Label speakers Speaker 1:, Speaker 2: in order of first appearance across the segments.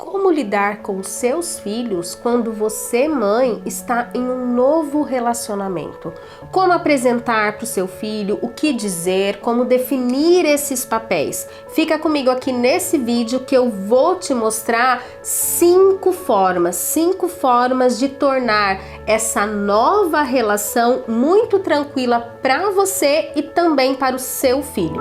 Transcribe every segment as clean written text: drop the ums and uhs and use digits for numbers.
Speaker 1: Como lidar com os seus filhos quando você, mãe, está em um novo relacionamento? Como apresentar para o seu filho, o que dizer, como definir esses papéis? Fica comigo aqui nesse vídeo que eu vou te mostrar cinco formas de tornar essa nova relação muito tranquila para você e também para o seu filho.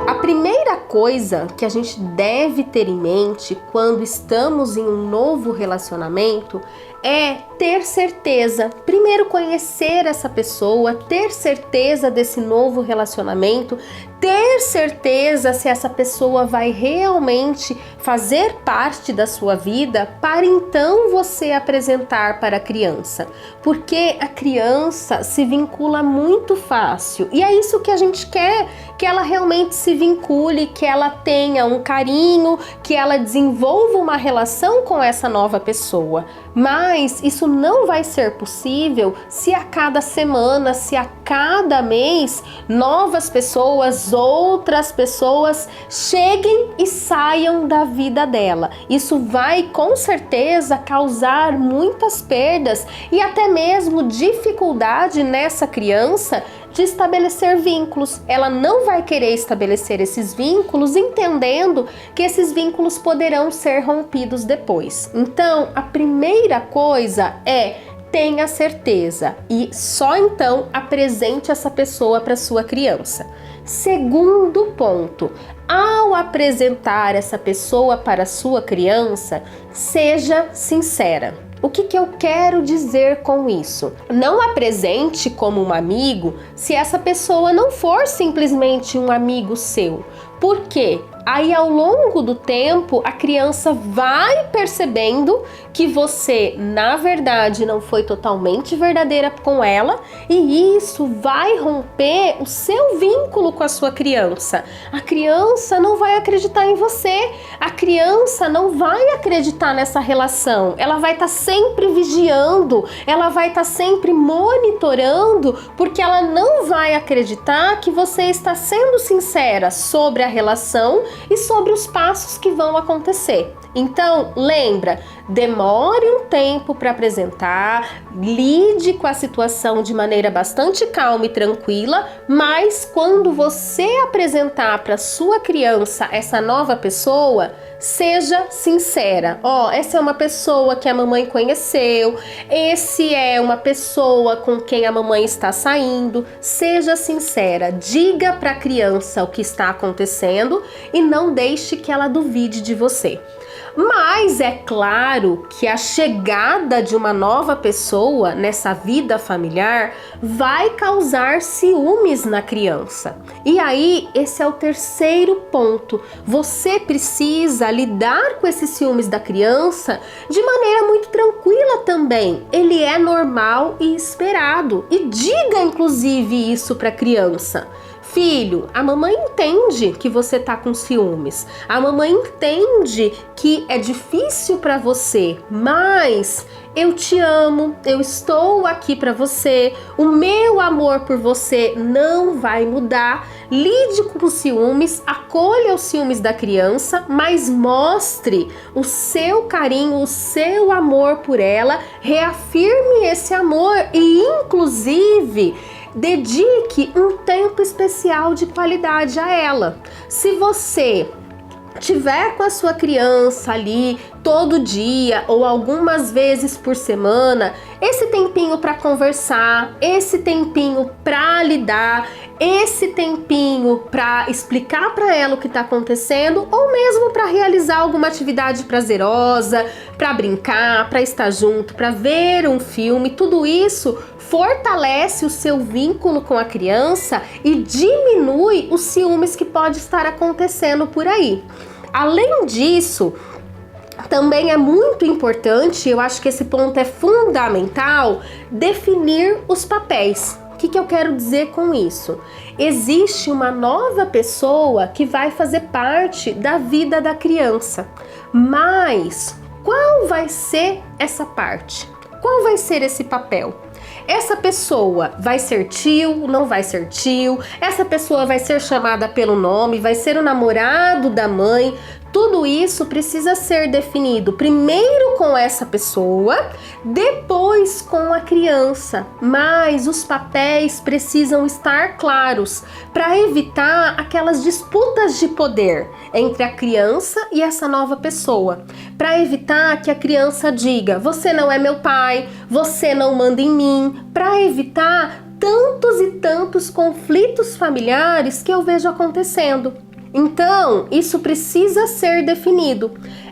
Speaker 1: A primeira coisa que a gente deve ter em mente quando estamos em um novo relacionamento é ter certeza. Primeiro, conhecer essa pessoa, ter certeza desse novo relacionamento, ter certeza se essa pessoa vai realmente fazer parte da sua vida para então você apresentar para a criança. Porque a criança se vincula muito fácil e é isso que a gente quer, que ela realmente se vincule, que ela tenha um carinho, que ela desenvolva uma relação com essa nova pessoa. Mas isso não vai ser possível se a cada semana, se a cada mês, novas pessoas, outras pessoas cheguem e saiam da vida dela. Isso vai com certeza causar muitas perdas e até mesmo dificuldade nessa criança de estabelecer vínculos. Ela não vai querer estabelecer esses vínculos entendendo que esses vínculos poderão ser rompidos depois. Então, a primeira coisa é tenha certeza e só então apresente essa pessoa para sua criança. Segundo ponto, ao apresentar essa pessoa para sua criança, seja sincera. O que eu quero dizer com isso? Não apresente como um amigo se essa pessoa não for simplesmente um amigo seu. Por quê? Aí ao longo do tempo a criança vai percebendo que você na verdade não foi totalmente verdadeira com ela e isso vai romper o seu vínculo com a sua criança. A criança não vai acreditar em você, a criança não vai acreditar nessa relação, ela vai estar sempre vigiando, ela vai estar sempre monitorando porque ela não vai acreditar que você está sendo sincera sobre a relação e sobre os passos que vão acontecer. Então, lembra, demore um tempo para apresentar, lide com a situação de maneira bastante calma e tranquila, mas quando você apresentar para sua criança essa nova pessoa, seja sincera. Essa é uma pessoa que a mamãe conheceu, esse é uma pessoa com quem a mamãe está saindo. Seja sincera, diga para a criança o que está acontecendo e não deixe que ela duvide de você. Mas é claro que a chegada de uma nova pessoa nessa vida familiar vai causar ciúmes na criança. E aí, esse é o terceiro ponto. Você precisa lidar com esses ciúmes da criança de maneira muito tranquila também. Ele é normal e esperado. E diga, inclusive, isso para a criança. Filho, a mamãe entende que você tá com ciúmes. A mamãe entende que é difícil para você, mas eu te amo, eu estou aqui para você. O meu amor por você não vai mudar. Lide com os ciúmes, acolha os ciúmes da criança, mas mostre o seu carinho, o seu amor por ela. Reafirme esse amor e, inclusive, dedique um tempo especial de qualidade a ela. Se você tiver com a sua criança ali todo dia ou algumas vezes por semana, esse tempinho para conversar, esse tempinho para lidar, esse tempinho para explicar para ela o que está acontecendo ou mesmo para realizar alguma atividade prazerosa, para brincar, para estar junto, para ver um filme, tudo isso fortalece o seu vínculo com a criança e diminui os ciúmes que pode estar acontecendo por aí. Além disso, também é muito importante, eu acho que esse ponto é fundamental, definir os papéis. O que eu quero dizer com isso? Existe uma nova pessoa que vai fazer parte da vida da criança, mas qual vai ser essa parte? Qual vai ser esse papel? Essa pessoa vai ser tio, não vai ser tio, essa pessoa vai ser chamada pelo nome, vai ser o namorado da mãe. Tudo isso precisa ser definido primeiro com essa pessoa, depois com a criança. Mas os papéis precisam estar claros para evitar aquelas disputas de poder entre a criança e essa nova pessoa. Para evitar que a criança diga: você não é meu pai, você não manda em mim. Para evitar tantos e tantos conflitos familiares que eu vejo acontecendo. Então, isso precisa ser definido.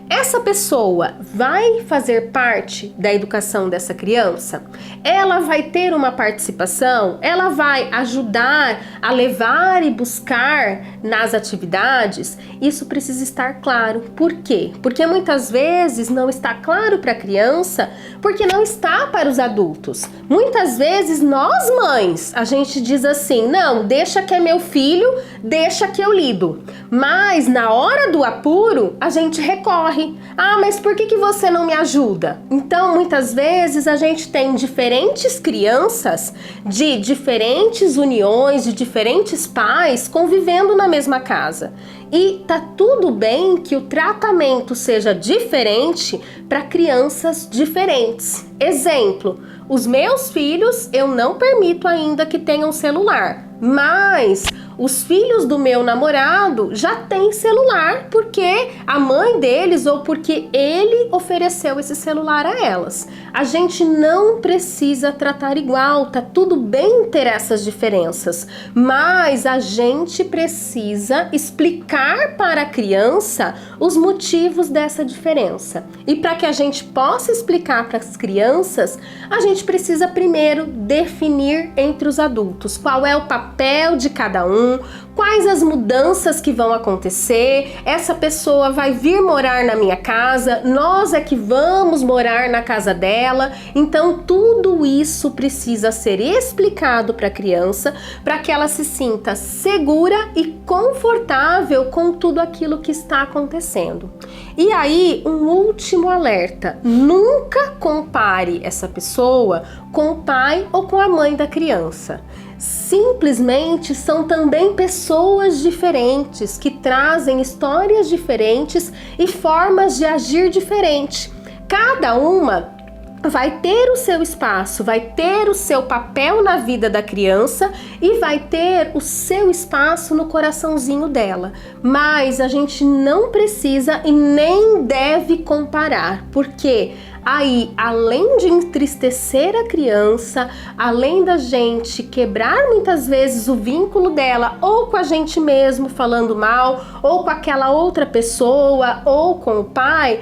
Speaker 1: Essa pessoa vai fazer parte da educação dessa criança? Ela vai ter uma participação? Ela vai ajudar a levar e buscar nas atividades? Isso precisa estar claro. Por quê? Porque muitas vezes não está claro para a criança, porque não está para os adultos. Muitas vezes nós mães, a gente diz assim: não, deixa que é meu filho, deixa que eu lido. Mas na hora do apuro, a gente recorre. Ah, mas por que você não me ajuda? Então, muitas vezes a gente tem diferentes crianças de diferentes uniões, de diferentes pais convivendo na mesma casa. E tá tudo bem que o tratamento seja diferente para crianças diferentes. Exemplo, os meus filhos eu não permito ainda que tenham celular, mas os filhos do meu namorado já têm celular porque a mãe deles ou porque ele ofereceu esse celular a elas. A gente não precisa tratar igual, tá tudo bem ter essas diferenças, mas a gente precisa explicar para a criança os motivos dessa diferença. E para que a gente possa explicar para as crianças, a gente precisa primeiro definir entre os adultos qual é o papel de cada um, quais as mudanças que vão acontecer. Essa pessoa vai vir morar na minha casa, nós é que vamos morar na casa dela. Então tudo isso precisa ser explicado para a criança, para que ela se sinta segura e confortável com tudo aquilo que está acontecendo. E aí, um último alerta: nunca compare essa pessoa com o pai ou com a mãe da criança. Simplesmente são também pessoas diferentes que trazem histórias diferentes e formas de agir diferente. Cada uma vai ter o seu espaço, vai ter o seu papel na vida da criança e vai ter o seu espaço no coraçãozinho dela. Mas a gente não precisa e nem deve comparar, porque aí, além de entristecer a criança, além da gente quebrar muitas vezes o vínculo dela, ou com a gente mesmo falando mal, ou com aquela outra pessoa, ou com o pai,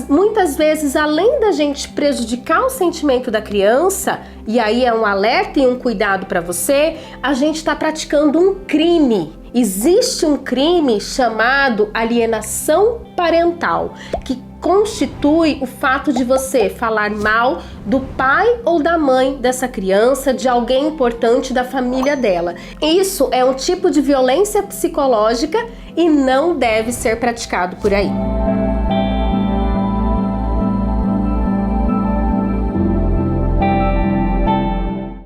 Speaker 1: muitas vezes, além da gente prejudicar o sentimento da criança, e aí é um alerta e um cuidado para você, a gente está praticando um crime. Existe um crime chamado alienação parental, que constitui o fato de você falar mal do pai ou da mãe dessa criança, de alguém importante da família dela. Isso é um tipo de violência psicológica e não deve ser praticado por aí.